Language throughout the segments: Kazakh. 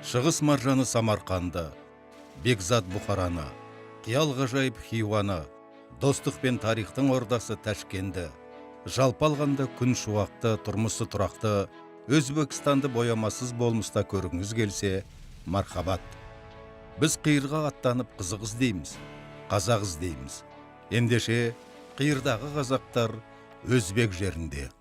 Шығыс маржаны Самарқанды, Бекзат Бұхараны, қиял ғажайып Хиуаны, достық пен тарихтың ордасы Ташкенді, жалпы алғанда күн шуақты, тұрмысы тұрақты, Өзбекстанды боямасыз болмыста көргіңіз келсе, мархабат. Біз қиырға аттанып қызық іздейміз, қазақ іздейміз. Ендеше қиырдағы қазақтар өзбек жерінде.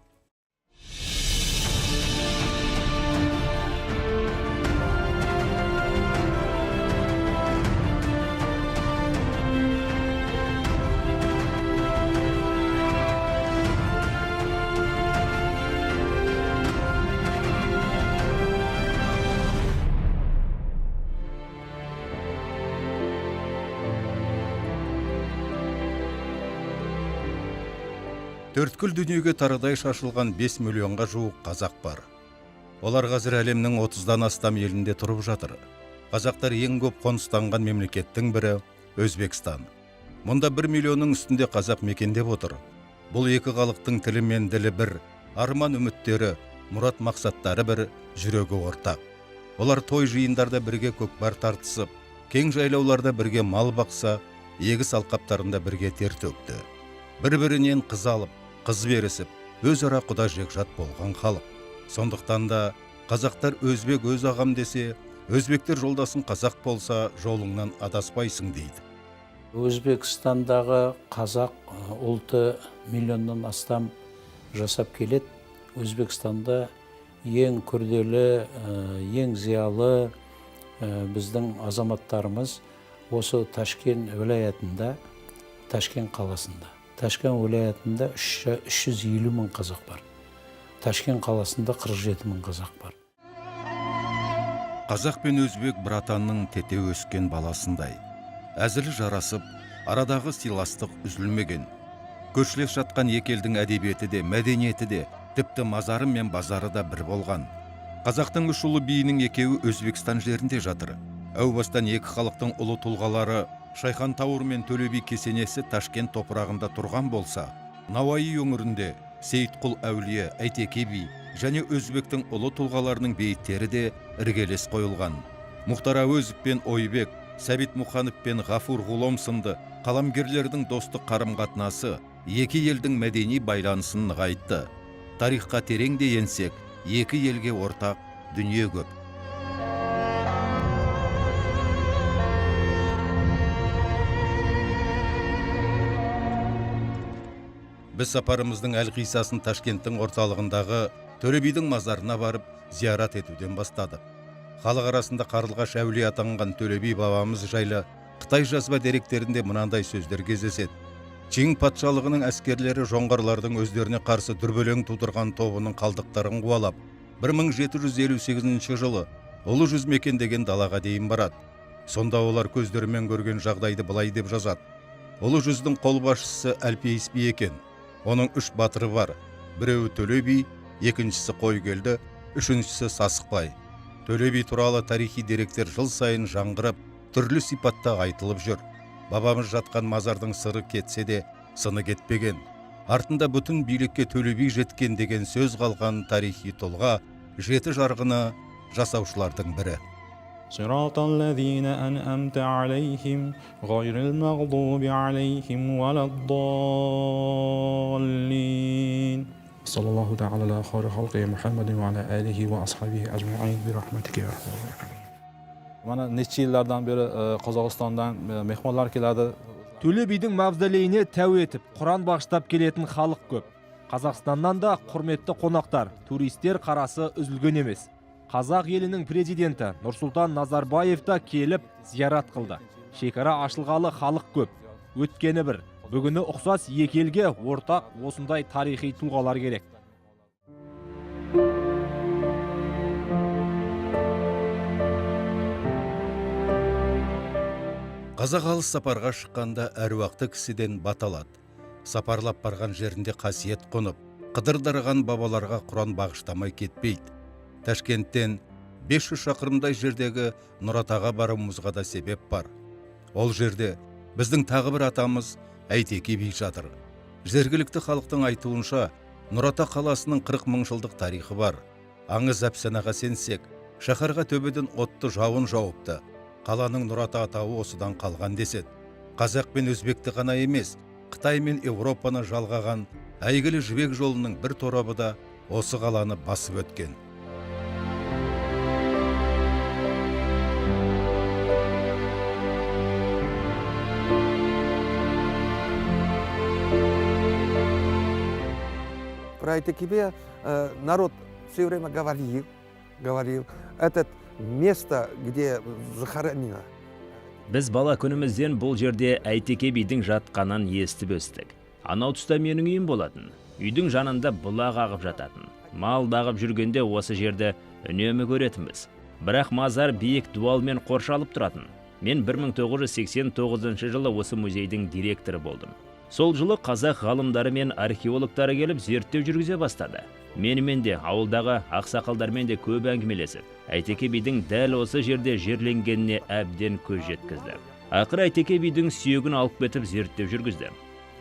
Төрткүл дүниеге тарадай шашылған 5 миллионға жуық қазақ бар. Олар қазір әлемнің 30-дан астам елінде тұрып жатыр. Қазақтар ең көп қоныстанған мемлекеттің бірі Өзбекстан. Мұнда 1 миллионның үстінде қазақ мекендеп отыр. Бұл екі халықтың тілі мен ділі бір, арман үміттері, мұрат мақсаттары бір, жүрегі ортақ. Олар той жиындарда бірге көкпар тартысып, кең жайлауларда бірге мал бақса, егіс алқаптарында бірге тер төкті. Бір-бірінен қыз алып, қыз берісіп, өзара құда жекжат болған халық. Сондықтан да қазақтар өзбек өз ағам десе, өзбектер жолдасың қазақ болса, жолыңнан адаспайсың дейді. Өзбекстандағы қазақ ұлты миллионнан астам жасап келеді. Өзбекстанда ең күрделі, ең зиялы біздің азаматтарымыз осы Ташкент уәлаятында, Ташкент қаласында. Ташкент уәлаятында 350 мың қазақ бар. Ташкент қаласында 47 мың қазақ бар. Қазақ пен өзбек братанның тете өскен баласындай. Әзілі жарасып, арадағы сыйластық үзілмеген. Көршілес жатқан екі елдің әдебиеті де, мәдениеті де, тіпті мазары мен базары да бір болған. Қазақтың үш ұлы биінің екеуі Өзбекстан жерінде жатыр. Әу бастан екі халықтың ұлы тұлғалары Шайхан Тауыр мен Төле би кесенесі Ташкент топырағында тұрған болса, Науаи өңірінде Сейітқұл әулие, Әйтеке би және өзбектің ұлы тұлғаларының бейіттері де іргелес қойылған. Мұхтар Әуезов пен Ойбек, Сәбит Мұқанов пен Ғафур Ғұлом сынды қаламгерлердің достық қарым-қатынасы екі елдің мәдени байланысын нығайтты. Тарихқа терең де енсек, екі елге ортақ дүние көп. Біз сапарымыздың әлқисасын Ташкенттің орталығындағы Төле бидің мазарына барып, зиярат етуден бастадық. Халық арасында қарлығаш әулие атанған Төле би бабамыз жайлы Қытай жазба деректерінде мынандай сөздер кездеседі. Чин патшалығының әскерлері жоңғарлардың өздеріне қарсы дүрбелең тудырған тобының қалдықтарын қуалап, 1758 жылы Ұлы жүз мекендеген далаға дейін барады. Сонда олар көздерімен көрген жағдайды былай деп жазады. Ұлы жүздің қолбасшысы Әлпейіс би екен. Оның 3 батыры бар. Біреуі Төле би, екіншісі Қойгелді, үшіншісі Сасықбай. Төле би туралы тарихи деректер жыл сайын жаңғырып, түрлі сипатта айтылып жүр. Бабамыз жатқан мазардың сыры кетсе де, сыны кетпеген. Артында бүтін билікке Төле би жеткен деген сөз қалған тарихи тұлға, жеті жарғыны жасаушылардың бірі. صراط الذين أنعمت عليهم غير المغضوب عليهم ولا الضالين صلى الله تعالى على خير خلقه محمد وعلى آله وأصحابه أجمعين برحمتك يا أرحم الراحمين. Mana neçə illərdən beri Qazaqistandan mehmanlar keladi. Төле бидің мавзолейіне тәу етіп, Құран бағыштап келетін халық көп. Қазақстаннан да құрметті қонақтар, туристер қарасы үзілген емес. Қазақ елінің президенті Нұрсұлтан Назарбаев та келіп зиярат қылды. Шекара ашылғалы халық көп. Өткені бір, бүгіні ұқсас екі елге ортақ осындай тарихи тұлғалар керек. Қазақ алыс сапарға шыққанда әруақты кісіден баталады. Сапарлап барған жерінде қасиет қонып, қыдырдырған бабаларға Құран бағыштамай кетпейді. Ташкенттен 500 шақырымдай жердегі Нұратаға баруымызға да себеп бар. Ол жерде біздің тағы бір атамыз Әйтеке би жатыр. Жергілікті халықтың айтуынша, Нұрата қаласының 40 мың жылдық тарихы бар. Аңыз әпсанаға сенсек, Шаһарға төбеден отты жауын жауыпты. Қаланың Нұрата атауы осыдан қалған деседі. Қазақ пен өзбекті ғана емес, Қытай мен Европаны жалғаған әйгілі жібек жолының бір торабы да осы қаланы басып өткен. Про Айтекебе народ все время говорил, это место, где захоронено. Біз бала күнімізден бұл жерде Әйтеке бидің жатқанын естіп өстік. Анау тұста менің үйім болатын. Үйдің жанында бұлақ ағып жататын. Мал бағып жүргенде осы жерді үнемі көретінбіз. Бірақ мазар биік дуалмен қоршалып тұратын. Мен 1989 жылы осы музейдің директоры болдым. Сол жылы қазақ ғалымдары мен археологтары келіп зерттеу жүргізе бастады. Менімен де ауылдағы ақсақалдармен де көп әңгімелесіп, Әйтеке бидің дәл осы жерде жерленгеніне әбден көз жеткізді. Ақыры Әйтеке бидің сүйегін алып кетіп зерттеу жүргізді.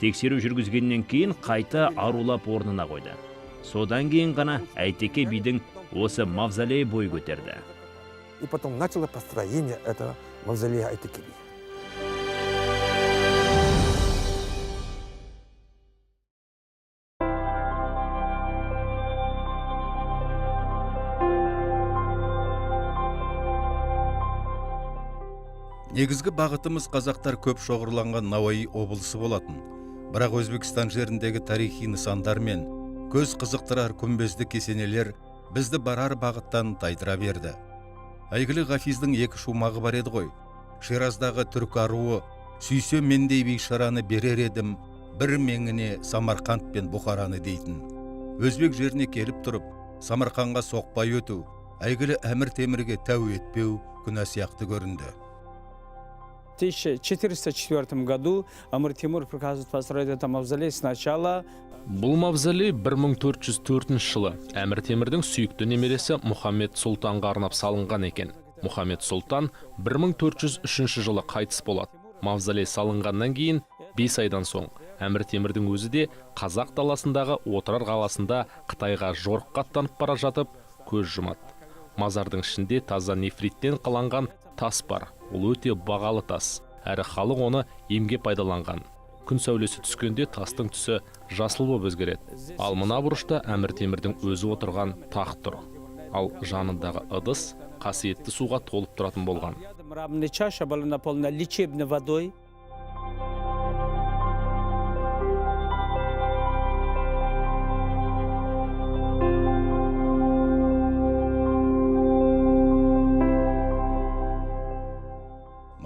Тексеру жүргізгеннен кейін қайта арулап орнына қойды. Содан кейін ғана Әйтеке бидің осы мавзолей бой көтерді. И потом начало построение этого мавзолея Айтеке би. Негізгі бағытымыз қазақтар көп шоғырланған Науаи облысы болатын. Бірақ Өзбекстан жеріндегі тарихи нысандар мен көз қызықтырар күмбезді кесенелер бізді барар бағыттан тайдыра берді. Әйгілі Ғафиздің екі шумағы бар еді ғой. Шираздағы түрк аруы, сүйсе мендей бейшараны берер едім, бір меңіне Самарқанд пен Бұхараны дейтін. Өзбек жеріне келіп тұрып, Самарқанға соқпай өту, әйгілі Әмір Темірге тәу етпеу күнә сияқты көрінді. В 1404 году Амир Темур приказывает построить это мавзолей сначала. Бұл мавзолей 1404 жылы Әмір Темірдің сүйікті немересі Мұхаммед Сұлтанға арнап салынған екен. Мұхаммед Сұлтан 1403 жылы қайтыс болады. Мавзолей салынғаннан кейін 5 айдан соң Әмір Темірдің өзі де қазақ даласындағы Отырар қаласында Қытайға жорыққа аттанып бара жатып көз жұмады. Мазардың ішінде таза нефриттен қаланған тас бар. Ол өте бағалы тас. Әрі халық оны емге пайдаланған. Күн сәулесі түскенде тастың түсі жасыл болып өзгереді. Ал мына бұрышта Әмір Темірдің өзі отырған тақ тұр. Ал жанындағы ыдыс қасиетті суға толып тұратын болған. Мраморная чаша была наполнена лечебной водой.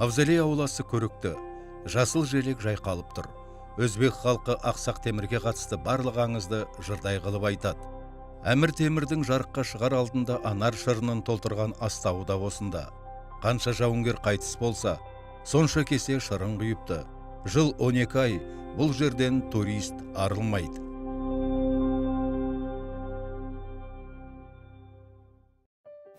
Мавзолей ауласы көрікті, жасыл желек жайқалып тұр. Өзбек халқы Ақсақ Темірге қатысты барлық аңызды жырдай қылып айтады. Әмір Темірдің жарыққа шығар алдында анар шырынын толтырған астауы да осында. Қанша жауынгер қайтыс болса, сонша кесе шырын құйыпты. Жыл 12 ай бұл жерден турист арылмайды.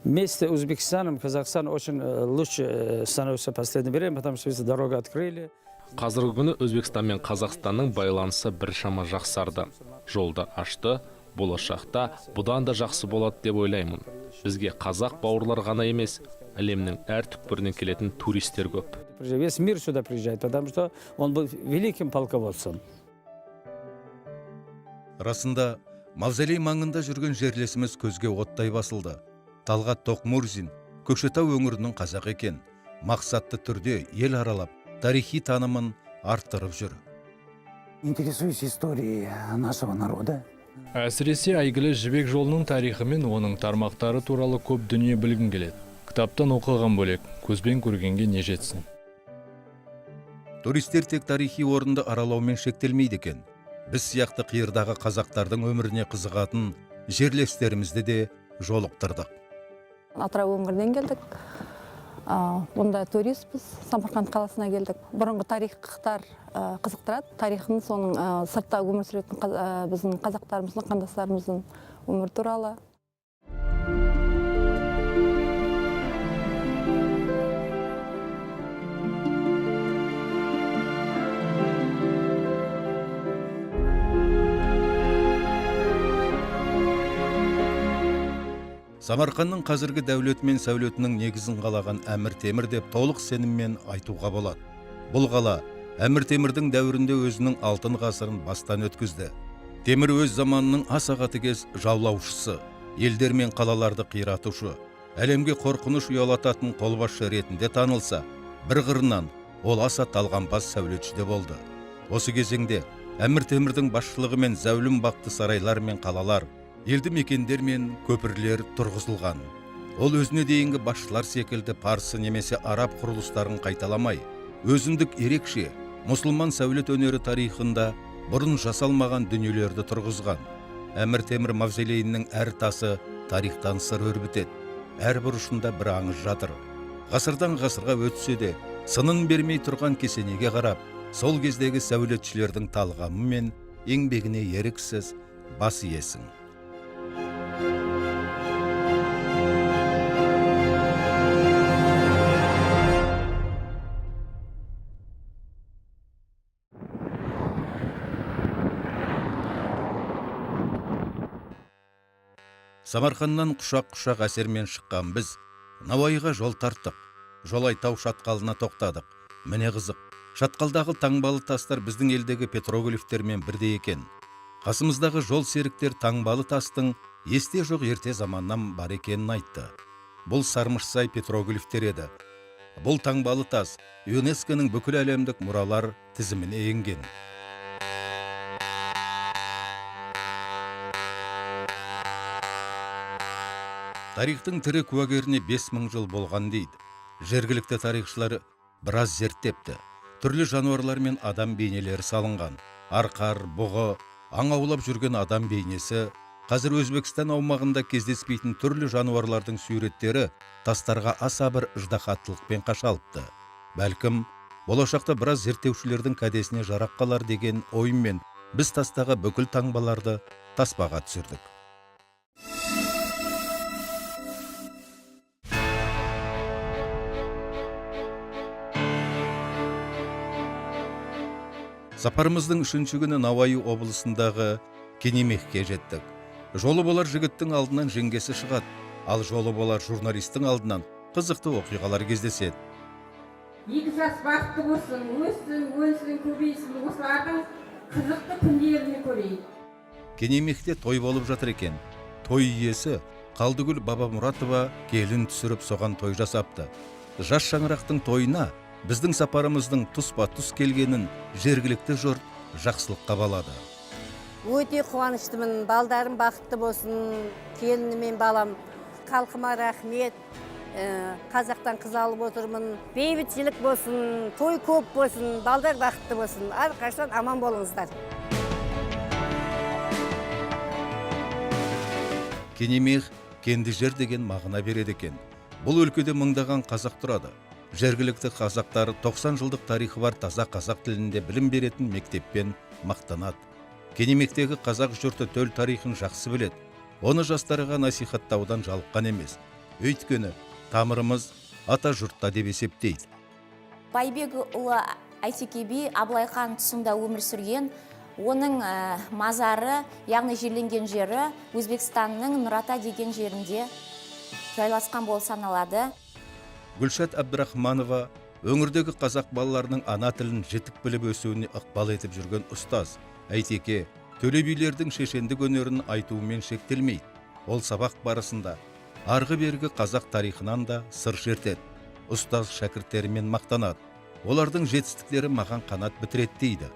Вместе с Узбекистаном Казахстан очень лучше становится в последнее время, потому что дорогу открыли. Қазіргі күні Өзбекстан мен Қазақстанның байланысы біршама жақсарды. Жолды ашты, болашақта бұдан да жақсы болады деп ойлаймын. Бізге қазақ бауырлар ғана емес, әлемнің әр түкпірінен келетін туристер көп. Весь мир сюда приезжает, потому что он был великим полководцем. Расында, мавзолей маңында жүрген жерлесіміз көзге оттай басылды. Талғат Тоқмурзин, Көкшетау өңірінің қазақ екен. Мақсатты түрде ел аралап, тарихи танымын арттырып жүр. Интересуюсь историей нашего народа. Әсіресе әйгілі жібек жолының тарихы мен оның тармақтары туралы көп дүние білгім келеді. Кітаптан оқыған бөлек, көзбен көргенге не жетсін. Туристер тек тарихи орынды аралаумен шектелмейді екен. Біз сияқты қиырдағы қазақтардың өміріне қызығатын жерлестерімізді де жолықтырдық. Атырау өңірінен келдік. Бұнда туристпіз, Самарқанд қаласына келдік. Бұрынғы тарихтар қызықтырады. Тарихын соның сыртта өмір сүретін біздің қазақтарымыздың, қандастарымыздың өмір туралы. Самарқанның қазіргі дәулеті мен сәулетінің негізін қалаған Әмір Темір деп толық сеніммен айтуға болады. Бұл қала Әмір Темірдің дәуірінде өзінің алтын ғасырын бастан өткізді. Темір өз заманының аса қатыгез жаулаушысы, елдер мен қалаларды қиратушы, әлемге қорқыныш ұялататын қолбасшы ретінде танылса, бір қырынан ол аса талғампаз сәулетші де болды. Осы кезеңде Әмір Темірдің басшылығымен зәулім бақты сарайлар мен қалалар, елді мекендер мен көпірлер тұрғызылған. Ол өзіне дейінгі басшылар секілді парсы немесе араб құрылыстарын қайталамай, өзіндік ерекше мұсылман сәулет өнері тарихында бұрын жасалмаған дүниелерді тұрғызған. Әмір Темір мавзолейінің әр тасы тарихтан сыр өрбітеді. Әр бұрышында бір аңыз жатыр. Ғасырдан ғасырға өтсе де, сынын бермей тұрған кесенеге қарап, сол кездегі сәулетшілердің талғамы мен еңбегіне еріксіз бас иесің. Самарқаннан құшақ-құшақ әсермен шыққан біз Науайға жол тарттық. Жолайтау шатқалына тоқтадық. Міне қызық, шатқалдағы таңбалы тастар біздің елдегі петроглифтермен бірдей екен. Қасымыздағы жол серіктер таңбалы тастың есте жоқ ерте заманнан бар екенін айтты. Бұл Сармышсай петроглифтер еді. Бұл таңбалы тас ЮНЕСКО-ның бүкіл әлемдік мұралар тізіміне енген. Тарихтың тірі куәгеріне 5000 жыл болған дейді. Жергілікті тарихшылар біраз зерттепті. Түрлі жануарлар мен адам бейнелері салынған. Арқар, бұғы, аң аулап жүрген адам бейнесі, қазір Өзбекстан аумағында кездеспейтін түрлі жануарлардың суреттері тастарға аса бір ыждахаттылықпен қашалыпты. Бәлкім, болашақта біраз зерттеушілердің кәдесіне жарап қалар деген оймен біз тастағы бүкіл таңбаларды таспаға түсірдік. Сапарымыздың 3-ші күні Науаи облысындағы Кенемехке жеттік. Жолы болар жігіттің алдынан жеңгесі шығады, ал жолы болар журналистің алдынан қызықты оқиғалар кездеседі. 2 жас бақытты болсын, өссін, өлсін, көбейсін, осылардың қызықты күндерін көрейік. Кенемехте той болып жатыр екен. Той иесі Қалдыгүл Бабамұратова келін түсіріп соған той жасапты. Жас шаңырақтың тойына біздің сапарымыздың тұспа-тұс келгенін жергілікті жұрт жақсылыққа балады. Өте қуаныштымын, балдарым бақытты болсын, келіні мен балам, халқыма рахмет, қазақтан қыз алып отырмын, бейбітшілік болсын, той көп болсын, балдар бақытты болсын, әрқашан аман болыңыздар. Кенемех кенді жер деген мағына береді екен. Бұл өлкеде мыңдаған қазақ тұрады. Жергілікті қазақтар 90 жылдық тарихы бар таза қазақ тілінде білім беретін мектеппен мақтанады. Кенемектегі қазақ жұрты төл тарихын жақсы біледі. Оны жастарға насихаттаудан жалыққан емес. Өйткені тамырымыз ата жұртта деп есептейді. Байбек ұлы Әйтеке би Абылай хан тұсында өмір сүрген, оның мазары, яғни жерленген жері Өзбекстанның Нұрата деген жерінде жайласқан болып саналады. Гүлшат Әбдірахманова өңірдегі қазақ балаларының ана тілін жетік біліп өсуіне ықпал етіп жүрген ұстаз. Әйтеке Төле билердің шешендік өнерін айтуымен шектелмейді. Ол сабақ барысында арғы бергі қазақ тарихынан да сыр шертеді. Ұстаз шәкірттерімен мақтанады. Олардың жетістіктері маған қанат бітіреді дейді.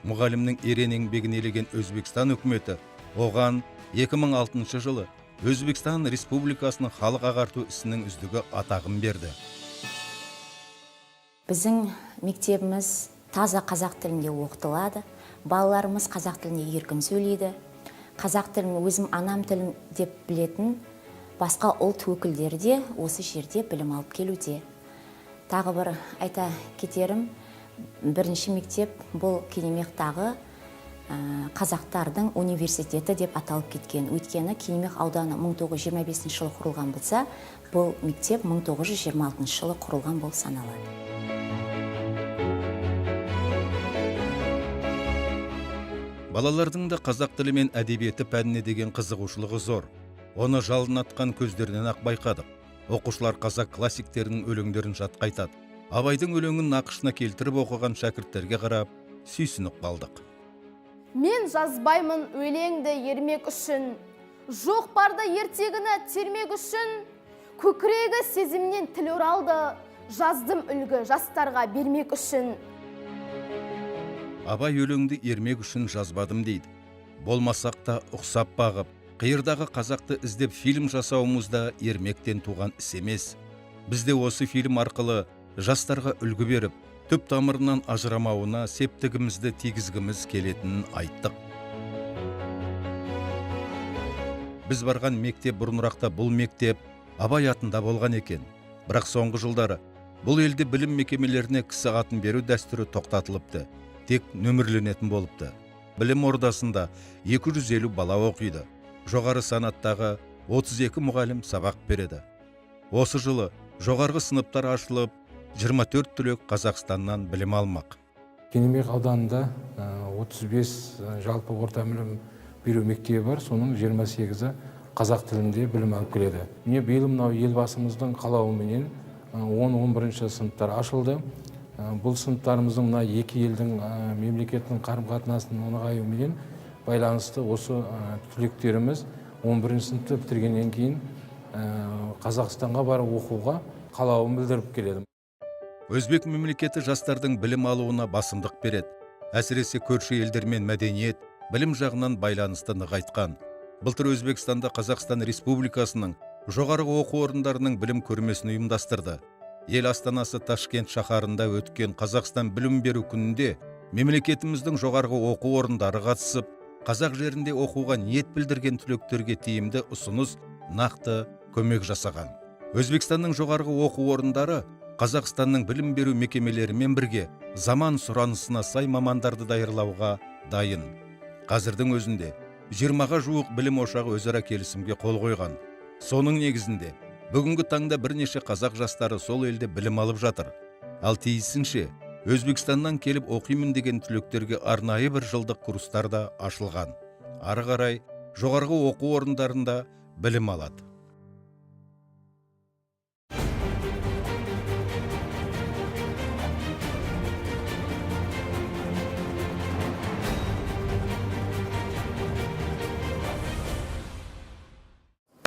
Мұғалімнің ерен еңбегін елеген Өзбекстан үкіметі оған 2006 жылы Өзбекстан Республикасының халық ағарту ісінің үздігі атағын берді. Біздің мектебіміз таза қазақ тілінде оқытылады. Балаларымыз қазақ тілінде еркін сөйлейді. Қазақ тілін өзім анам тілім деп білетін басқа ұлт өкілдері де осы жерде білім алып келуде. Тағы бір айта кетерім, бірінші мектеп бұл Кенемехтағы қазақтардың университеті деп аталып кеткен. Өйткені Кенемех ауданы 1925 жылы құрылған болса, бұл мектеп 1926 жылы құрылған болып саналады. Балалардың да қазақ тілі мен әдебиеті пәніне деген қызығушылығы зор. Оны жалын атқан көздерінен ақ байқадық. Оқушылар қазақ классиктерінің өлеңдерін жатқа айтады. Абайдың өлеңін нақышына келтіріп оқыған шәкірттерге қарап сүйсініп қалдық. Мен жазбаймын өлеңді ермек үшін, жоқ барда ертегіні термек үшін, көкірегі сезімнен тіл оралды, жаздым үлгі жастарға бермек үшін. Абай өлеңді ермек үшін жазбадым дейді. Болмасақ та ұқсап бағып, қиырдағы қазақты іздеп фильм жасауымызда ермектен туған іс емес. Бізде осы фильм арқылы жастарға үлгі беріп, түп тамырынан ажырамауына септігімізді тигізгіміз келетінін айттық. Біз барған мектеп бұрынырақта бұл мектеп Абай атында болған екен. Бірақ соңғы жылдары бұл елде білім мекемелеріне кісі атын беру дәстүрі тоқтатылыпты. Тек нөмірленетін болыпты. Білім ордасында 250 бала оқиды. Жоғары санаттағы 32 мұғалім сабақ береді. Осы жылы жоғарғы сыныптар ашылып, 24 түлек Қазақстаннан білім алмақ. Кенемек ауданында 35 жалпы орта білім беру мектебі бар, соның 28-і қазақ тілінде білім алып келеді. Міне биыл мынау елбасымыздың қалауыменен 10-11 сыныптар ашылды. Бұл сыныптарымыздың мына екі елдің мемлекеттің қарым-қатынасының нығаюыменен байланысты осы түлектеріміз 11 сыныпты бітіргеннен кейін Қазақстанға барып оқуға қалауын білдіріп келеді. Өзбек мемлекеті жастардың білім алуына басымдық береді. Әсіресе көрші елдермен мәдениет, білім жағынан байланысты нығайтқан. Былтыр Өзбекстанда Қазақстан Республикасының жоғарғы оқу орындарының білім көрмесін ұйымдастырды. Ел астанасы Ташкент шаһарында өткен Қазақстан білім беру күнінде мемлекетіміздің жоғарғы оқу орындары қатысып, қазақ жерінде оқуға ниет білдірген түлектерге тиімді ұсыныс, нақты көмек жасаған. Өзбекстанның жоғарғы оқу орындары Қазақстанның білім беру мекемелерімен бірге заман сұранысына сай мамандарды даярлауға дайын. Қазірдің өзінде 20-ға жуық білім ошағы өзара келісімге қол қойған. Соның негізінде бүгінгі таңда бірнеше қазақ жастары сол елде білім алып жатыр. Ал тиісінше Өзбекстаннан келіп оқимын деген түлектерге арнайы бір жылдық курстар да ашылған. Ары қарай жоғарғы оқу орындарында білім алады.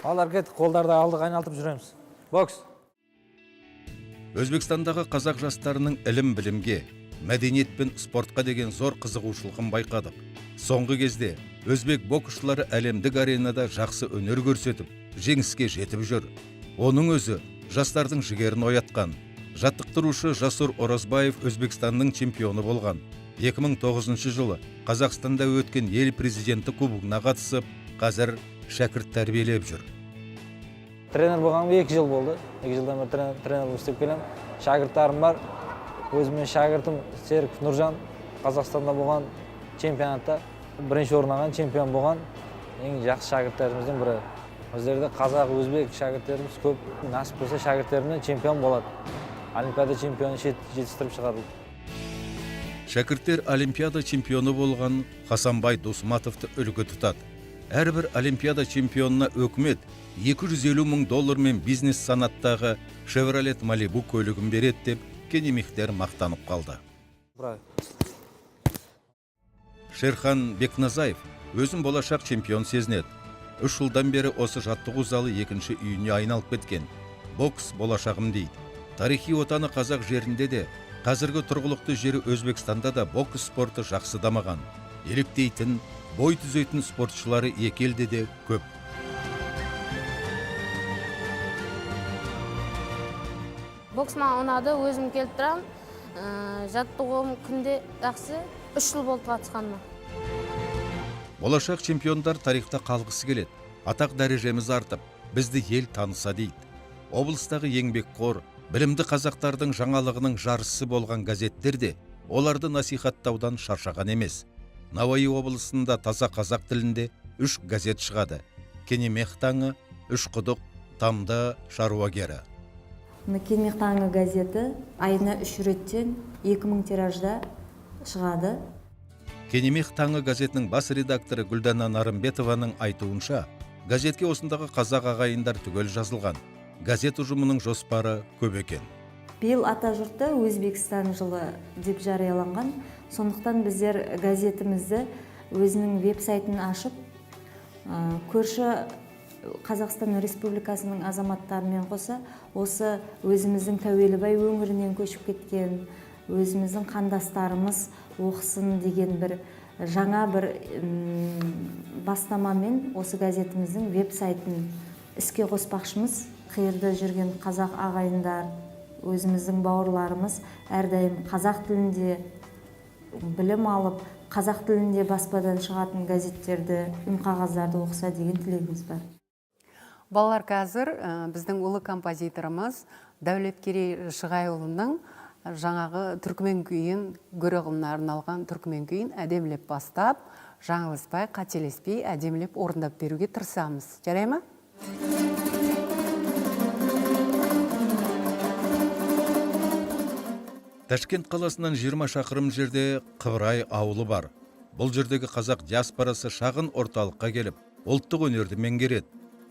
Алар кет, қолдарды алдық айналтып жүреміз. Бокс. Өзбекстандағы қазақ жастарының ілім-білімге, мәдениет пен спортқа деген зор қызығушылығын байқадық. Соңғы кезде өзбек боксшылары әлемдік аренада жақсы өнер көрсетіп, жеңіске жетіп жүр. Оның өзі жастардың жігерін оятқан. Жаттықтырушы Жасур Оразбаев Өзбекстанның чемпионы болған. 2009 жылы Қазақстанда өткен ел президенті кубогына қатысып, қазір шәкірт тәрбиелеп жүр. Тренер болғанға 2 жыл болды. 2 жылдан бері тренер істеп келем. Шәкірттарым бар. Өзіммен шәкіртім Серіков Нұржан Қазақстанда болған чемпионатта бірінші орын алған, чемпион болған. Ең жақсы шәкірттеріміздің бірі. Өздерде қазақ, өзбек шәкірттеріміз көп. Насып болса шәкірттерімнен чемпион болады. Олимпиада чемпионы жетістіріп шығарылды. Шәкірттер Олимпиада чемпионы болған Хасанбай Досматовты үлгі тұтады. Әрбір Олимпиада чемпионына өкімет $250 мың мен бизнес санаттағы Chevrolet Malibu көлігін береді деп Кенемектер мақтанып қалды. Шерхан Бекназаев өзін болашақ чемпион сезінеді. 3 жылдан бері осы жаттығу залы екінші үйіне айналып кеткен. Бокс болашағым дейді. Тарихи отаны қазақ жерінде де, қазіргі тұрғылықты жері Өзбекстанда да бокс спорты жақсы дамыған. Еліктейтін, бой түзейтін спортшылары екі елде де көп. Бокс маған ұнады, өзім келіп тұрам. Жаттығуым күнде жақсы, 3 жыл болды қатысқаныма. Болашақ чемпиондар тарихта қалғысы келеді. Атақ дәрежеміз артып, бізді ел таныса дейді. Облыстағы еңбекқор, білімді қазақтардың жаңалығының жарысы болған газеттер де оларды насихаттаудан шаршаған емес. Науаи облысында таза қазақ тілінде 3 газет шығады. Кенемек таңы, 3 құдық, Тамды шаруагері. Кенемек таңы газеті айына 3 реттен 2000 тиражда шығады. Кенемек таңы газетінің бас редакторы Гүлдана Нарымбетованың айтуынша, Газетке осындағы қазақ ағайындар түгел жазылған. Газет ұжымының жоспары көп екен. Биыл атажұртта Өзбекстан жылы деп жарияланған. Сондықтан біздер газетімізді өзінің веб-сайтын ашып, көрші Қазақстан Республикасының азаматтарымен қоса, осы өзіміздің Тәуелібай өңірінен көшіп кеткен, өзіміздің қандастарымыз оқысын деген бір жаңа бір бастамамен осы газетіміздің веб-сайтын іске қоспақшымыз. Қиырда жүрген қазақ ағайындар, өзіміздің бауырларымыз әрдайым қазақ тілінде білім алып, қазақ тілінде баспадан шығатын газеттерді, үнқағаздарды оқыса деген тілегіміз бар. Балалар, қазір біздің ұлы композиторымыз Дәулеткерей Шығайұлының жаңағы түркімен күйін, Гөріғылына арналған түркімен күйін әдемілеп бастап, жаңылыспай, қателеспей, әдемілеп орындап беруге тырысамыз. Жарай ма? Ташкент қаласынан 20 шақырым жерде Қыбырай ауылы бар. Бұл жердегі қазақ диаспорасы шағын орталыққа келіп, ұлттық өнерді меңгереді.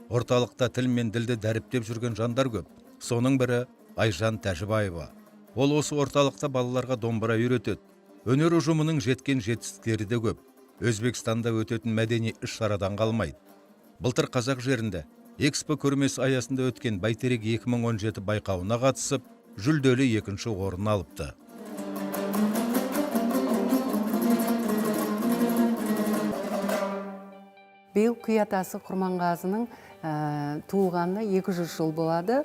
Орталықта тіл мен ділді дәріптеп жүрген жандар көп. Соның бірі Айжан Тәжібаева. Ол осы орталықта балаларға домбыра үйретеді. Өнер ұжымының жеткен жетістіктері де көп. Өзбекстанда өтетін мәдени іс-шарадан қалмайды. Былтыр қазақ жерінде Экспо көрмесі аясында өткен Бәйтерек 2017 байқауына қатысып, жүлделі 2-ші орын алыпты. Биыл Күй атасы Құрманғазының туылғанына 200 жыл болады.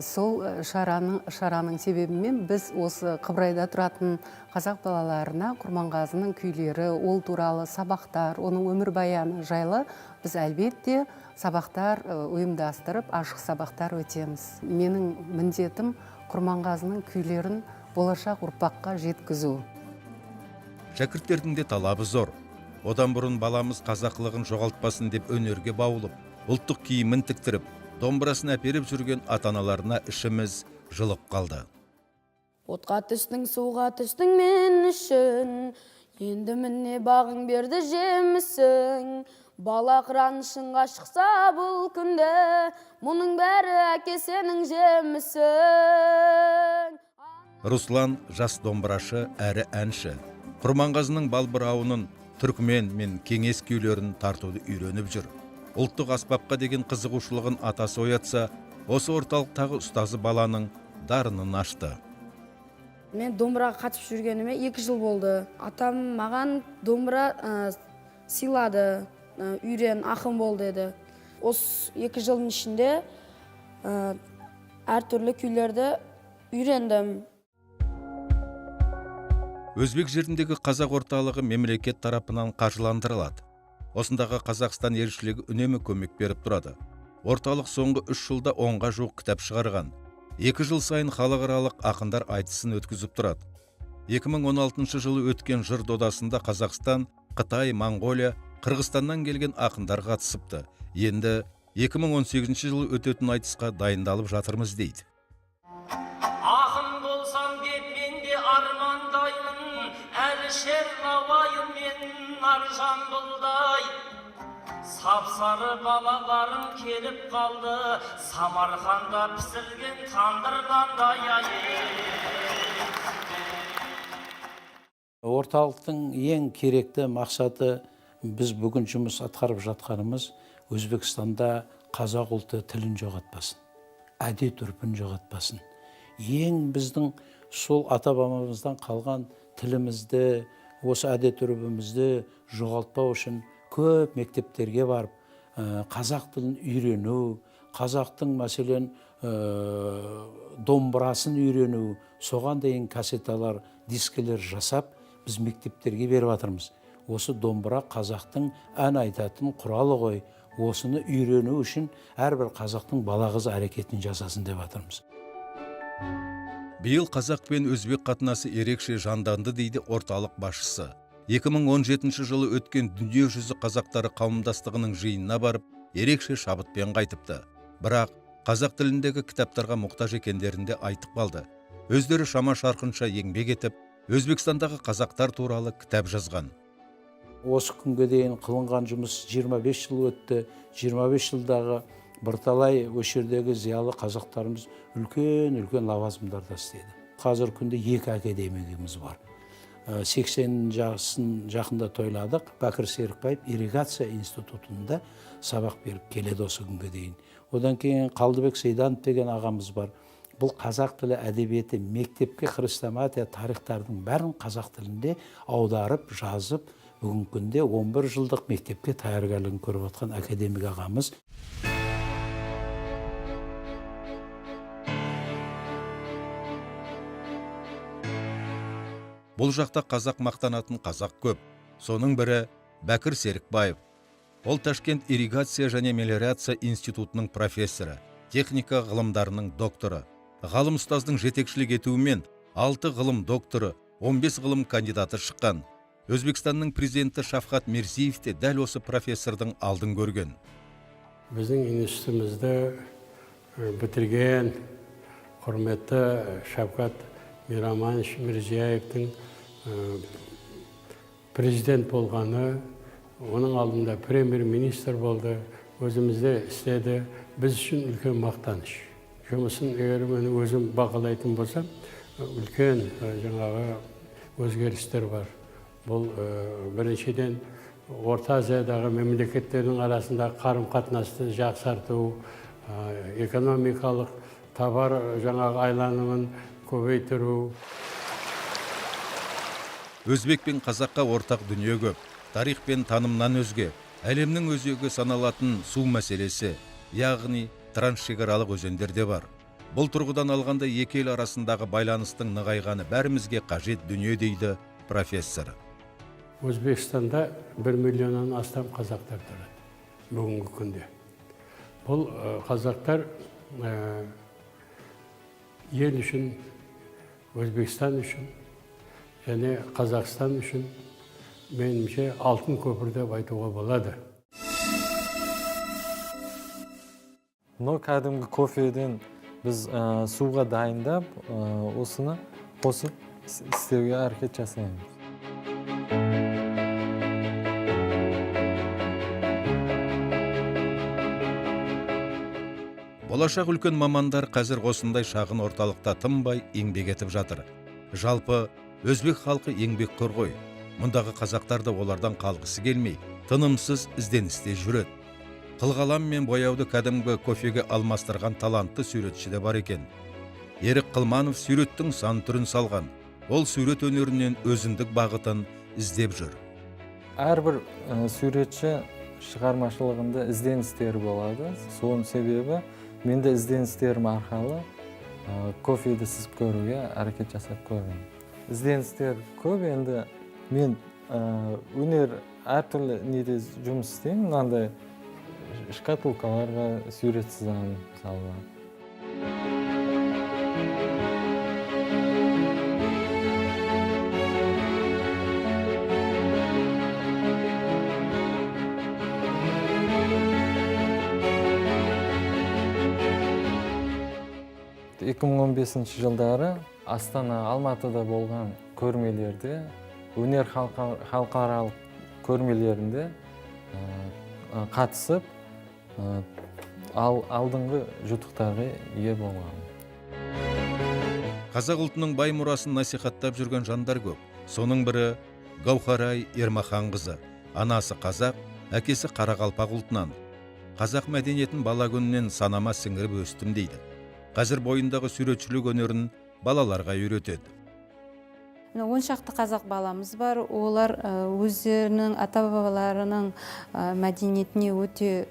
Сол шараның себебімен біз осы Қыбырайда тұратын қазақ балаларына Құрманғазының күйлері, ол туралы сабақтар, оның өмірбаяны жайлы біз әлбетте сабақтар ұйымдастырып, ашық сабақтар өтеміз. Менің міндетім Құрманғазының күйлерін болашақ ұрпаққа жеткізу. Шәкірттердің де талабы зор. Одан бұрын баламыз қазақылығын жоғалтпасын деп өнерге баулып, ұлттық киімін тіктіріп, домбырасын әперіп жүрген ата-аналарына ішіміз жылып қалды. Отқа түстің, суға түстің мен үшін, енді міне бағың берді жемісің. Бала қыранышыңға шықса бұл күнде, мұның бәрі әке сенің жемісің. Руслан жас домбырашы әрі әнші. Құрманғазының балбырауының түркмен мен кеңес күйлерін тартуды үйреніп жүр. Ұлттық аспапқа деген қызығушылығын атасы оятса, осы орталықтағы ұстазы баланың дарынын ашты. Мен домбыраға қатып жүргеніме 2 жыл болды. Атам маған домбыра сыйлады, үйрен, ақын бол деді. Осы 2 жылдың ішінде әртүрлі күйлерді үйрендім. Өзбек жеріндегі қазақ орталығы мемлекет тарапынан қаржыландырылады. Осындағы Қазақстан елшілігі үнемі көмек беріп тұрады. Орталық соңғы 3 жылда 10-ға жуық кітап шығарған. 2 жыл сайын халықаралық ақындар айтысын өткізіп тұрады. 2016 жылы өткен жыр додасында Қазақстан, Қытай, Моңғолия, Қырғызстаннан келген ақындар қатысыпты. Енді 2018 жылы өтетін айтысқа дайындалып жатырмыз дейді. Ақын болсам деп мен де армандаймын, әлі шер науайым мен аржан бұлдай. Сапсары балаларым келіп қалды, Самарқанда пісірген тандырдандай Орталықтың ең керекті мақсаты біз бүгін жұмыс атқарып жатқанымыз Өзбекстанда қазақ ұлты тілін жоғалтпасын, әдет үрпін жоғалтпасын. Ең біздің сол ата-бабамыздан қалған тілімізді, осы әдет үрпімізді жоғалтпау үшін көп мектептерге барып, қазақ тілін үйрену, қазақтың мәселен домбырасын үйрену, соған дейін кассеталар, дискілер жасап, біз мектептерге беріп жатырмыз. Осы домбыра қазақтың ән айтатын құралы ғой. Осыны үйрену үшін әрбір қазақтың бала қыз әрекетін жасасын деп жатырмыз. Биыл қазақ пен өзбек қатынасы ерекше жанданды дейді орталық басшысы. 2017 жылы өткен дүниежүзі қазақтары қауымдастығының жиынына барып, ерекше шабытпен қайтыпты. Бірақ қазақ тіліндегі кітаптарға мұқтаж екендерінде айтып қалды. Өздері шама шарқынша еңбек етіп, Өзбекстандағы қазақтар туралы кітап жазған. Осы күнге дейін қылынған жұмыс 25 жыл өтті. 25 жылдағы бірталай осы жердегі зиялы қазақтарымыз үлкен лауазымдарда істеді. Қазір күнде 2 академигіміз бар. 80 жасын жақында тойладық. Бәкір Серікбаев ирригация институтында сабақ беріп келеді осы күнге дейін. Одан кейін Қалдыбек Сейданов деген ағамыз бар. Бұл қазақ тілі әдебиеті мектепке хрестоматия тарихтардың бәрін қазақ тілінде аударып, жазып, бүгінгі күнде 11 жылдық мектепке тәйяргерлігін көріп отқан академик ағамыз. Бұл жақта қазақ мақтанатын қазақ көп. Соның бірі Бәкір Серікбаев. Ол Ташкент ирригация және мелиорация институтының профессоры, техника ғылымдарының докторы. Ғалым ұстаздың жетекшілік етуімен 6 ғылым докторы, 15 ғылым кандидаты шыққан. Өзбекстанның президенті Шавкат Мирзиев те дәл осы профессордың алдын көрген. Біздің институтымызды бітірген құрметті Шавкат Мирзиевтің президент болғаны, оның алдында премьер-министр болды, өзімізде істеді, біз үшін үлкен мақтаныш. Жұмысын егер мен өзім бағалайтын болсам, үлкен жаңағы өзгерістер бар. Бұл біріншіден Орта Азиядағы мемлекеттердің арасында қарым-қатынасты жақсарту, экономикалық товар жаңағы айланымын көбейтіру. Өзбек пен қазаққа ортақ дүние көп. Тарих пен танымнан өзге, әлемнің өзегі саналатын су мәселесі, яғни трансшекаралық өзендерде бар. Бұл тұрғыдан алғанда екі ел арасындағы байланыстың нығайғаны бәрімізге қажет дүние дейді профессор. Өзбекстанда 1 миллионнан астам қазақтар тұрады бүгінгі күнде. Бұл қазақтар ел үшін, Өзбекстан үшін және Қазақстан үшін меніңше алтын көпір деп айтуға болады. Мынау кәдімгі кофеден біз суға дайындап, осыны қосып істеуге әрекет жасаймыз. Болашақ үлкен мамандар қазір осындай шағын орталықта тынбай еңбек етіп жатыр. Жалпы өзбек халқы еңбекқор ғой. Мұндағы қазақтар да олардан қалғысы келмей, тынымсыз ізденісте жүреді. Қылғалам мен бояуды кәдімгі кофеге алмастырған талантты суретші де бар екен. Ерік Қылманов суреттің сан түрін салған. Ол сурет өнерінен өзіндік бағытын іздеп жүр. Әрбір суретші шығармашылығында ізденістері болады. Соның себебі менде ізденістерім арқылы кофеді сізіп көруге әрекет жасап көрдім. Ізденістер көп, енді мен өнер әртүрлі неде жұмыс істеймін. Мынандай шкатулкаларға сурет сызамын, мысалы. жылдары Астана, Алматыда болған көрмелерде, өнер халықаралық көрмелерінде қатысып, алдыңғы жұтықтарға ие болған. Қазақ ұлтының бай мұрасын насихаттап жүрген жандар көп. Соның бірі Гаухарай Ермаханқызы. Анасы қазақ, әкесі Қарақалпақ ұлтынан. Қазақ мәдениетін бала күнінен санама сіңіріп өстім дейді. Қазір бойындағы суретшілік өнерін балаларға үйретеді. 10 шақты қазақ баламыз бар. Олар өздерінің ата-бабаларының мәдениетіне өте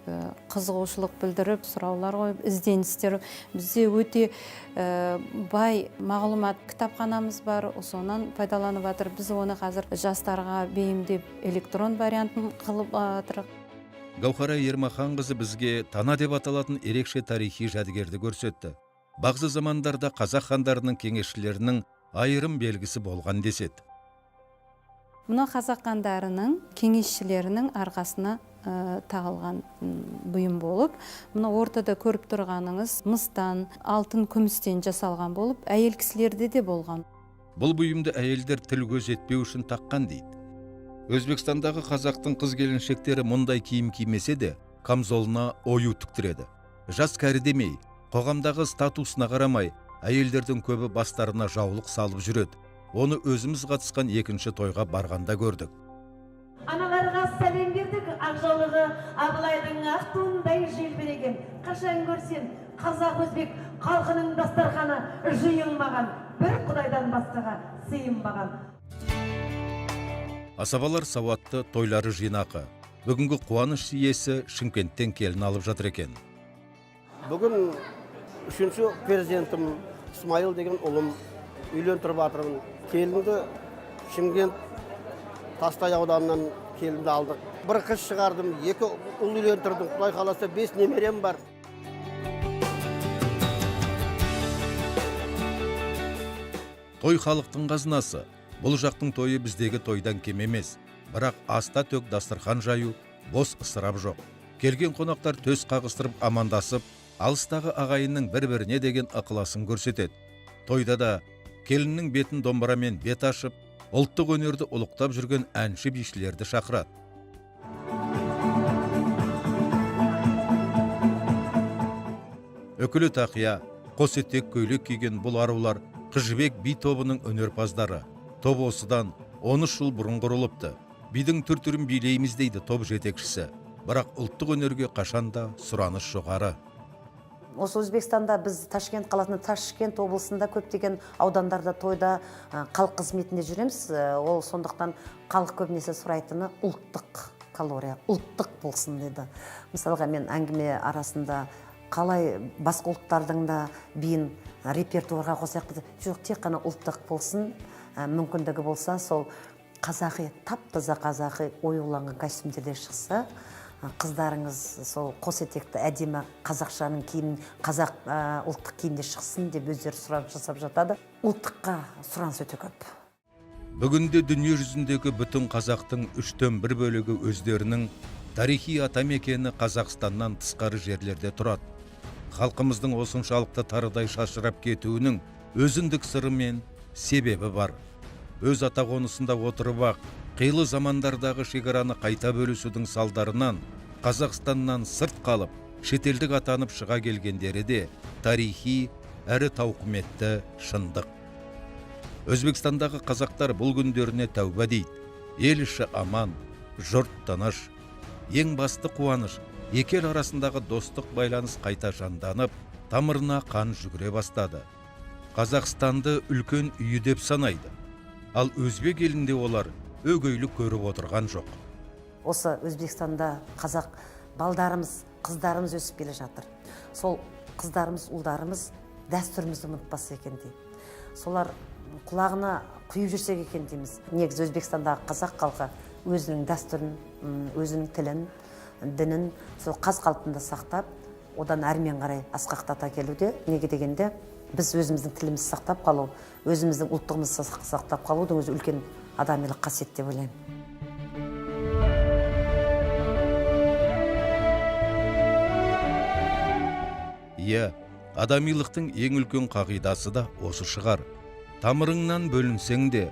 қызығушылық білдіріп, сұраулар қойып, ізденістер. Бізде өте бай мағлұмат кітапханамыз бар. Сонан пайдаланып жатыр. Біз оны қазір жастарға бейімдеп электрон вариантын қылып жатырық. Гаухарай Ермаханқызы бізге тана деп аталатын ерекше тарихи жәдігерді көрсетті. Бағзы замандарда қазақ хандарының кеңесшілерінің айырым белгісі болған деседі. Мұны қазақ хандарының кеңесшілерінің арқасына тағылған бұйым болып, мұны ортада көріп тұрғаныңыз мыстан, алтын, күмістен жасалған болып, әйел кісілерде де болған. Бұл бұйымды әйелдер тіл көз етпеу үшін таққан дейді. Өзбекстандағы қазақтың қыз келіншектері мұндай киім кимесе де, камзолына ою тіктіреді. Жас кәрі демей, қоғамдағы статусына қарамай, әйелдердің көбі бастарына жаулық салып жүреді. Оны өзіміз қатысқан екінші тойға барғанда көрдік. Аналарға сәлем бердік, ақ жаулығы Абылайдың ақ туындай желбіреген. Қашан көрсен, қазақ өзбек халқының дастарханы жиылмаған, бір құдайдан басқаға сыйынбаған. Асабалар сауатты, тойлары жинақы. Бүгінгі қуаныш иесі Шымкенттен келін алып жатыр екен. Бүгін үшінші президентім Исмайыл деген ұлым үйлендіріп жатырмын. Келінді Шымкент Тастай ауданынан келінді алдық. Бір қыз шығардым, 2 ұл үйлендірдім. Құдай қаласа 5 немерем бар. Той халықтың қазынасы. Бұл жақтың тойы біздегі тойдан кем емес. Бірақ аста төк дастархан жаю, бос ысырап жоқ. Келген қонақтар төс қағыстырып амандасып, алыстағы ағайынның бір-біріне деген ықыласын көрсетеді. Тойда да келіннің бетін домбырамен бет ашып, ұлттық өнерді ұлықтап жүрген әнші бишілерді шақырады. Өкілі тақия, қос етек көйлек киген бұл арулар Қыз Жібек би тобының өнерпаздары. Топ осыдан 13 жыл бұрын құрылыпты. Бидің түр-түрін билейміз дейді топ жетекшісі. Бірақ ұлттық өнерге қашанда сұраныс жоғары. Осы Өзбекстанда біз Ташкент қаласында, Ташкент облысында көптеген аудандарда тойда халық қызметінде жүреміз. Ол сондықтан халық көбінесе сұрайтыны ұлттық калория, ұлттық болсын деді. Мысалға мен әңгіме арасында қалай басқа ұлттардың да биін репертуарға қосақ деді. Жоқ, тек қана ұлттық болсын, мүмкіндігі болса, сол қазақи, тап-таза қазақи оюланған костюмдерде шықса, қыздарыңыз сол қос етекті әдемі қазақшаның киімін, қазақ ұлттық киімде шықсын деп өздері сұраныс жасап жатады. Ұлттыққа сұраныс өте көп. Бүгінде дүние жүзіндегі бүтін қазақтың 1/3 бөлігі өздерінің тарихи атамекені Қазақстаннан тысқары жерлерде тұрады. Халқымыздың осыншалықты тарыдай шашырап кетуінің өзіндік сыры мен себебі бар. Өз атақонысында отырып ақ, қилы замандардағы шекараны қайта бөлісудің салдарынан Қазақстаннан сырт қалып, шетелдік атанып шыға келгендері де тарихи әрі тауқыметті шындық. Өзбекстандағы қазақтар бұл күндеріне тәуба дейді. Ел іші аман, жұрт тыныш. Ең басты қуаныш, екі ел арасындағы достық байланыс қайта жанданып, тамырына қан жүгіре бастады. Қазақстанды үлкен үйі деп санайды. Ал өзбек елінде олар өгейлік көріп отырған жоқ. Осы Өзбекстанда қазақ балдарымыз, қыздарымыз өсіп келе жатыр. Сол қыздарымыз, ұлдарымыз дәстүрімізді ұмытпаса екен дейді. Солар құлағына құйып жүрсек екен дейміз. Негізі Өзбекстандағы қазақ халқы өзінің дәстүрін, өзінің тілін, дінін сол қаз қалпында сақтап, одан әрмен қарай асқақтата келуде. Неге дегенде біз өзіміздің тілімізді сақтап қалу, өзіміздің ұлттығымызды сақтап қалудың өзі үлкен адамилық қасиет деп ойлаймын. Иә, адамилықтың ең үлкен қағидасы да осы шығар. Тамырыңнан бөлінсең де,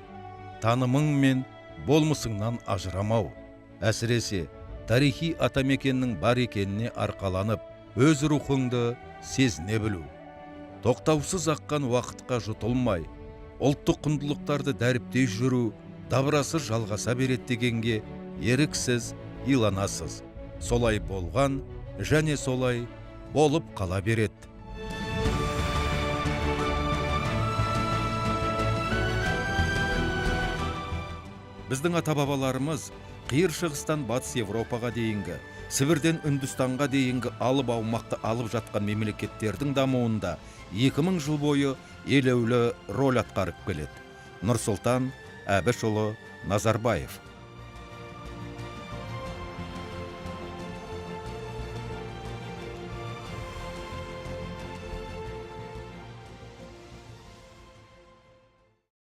танымың мен болмысыңнан ажырамау. Әсіресе тарихи атамекеннің бар екеніне арқаланып, өз рухыңды сезіне білу. Тоқтаусыз аққан уақытқа жұтылмай, ұлттық құндылықтарды дәріптей жүру, дабырасы жалғаса береді дегенге еріксіз иланасыз. Солай болған және солай болып қала береді. Біздің ата-бабаларымыз қиыр шығыстан батыс Европаға дейінгі, Сібірден Үндістанға дейінгі алып аумақты алып жатқан мемлекеттердің дамуында 2000 жыл бойы елеулі рөл атқарып келеді. Нұрсұлтан Әбішұлы Назарбаев.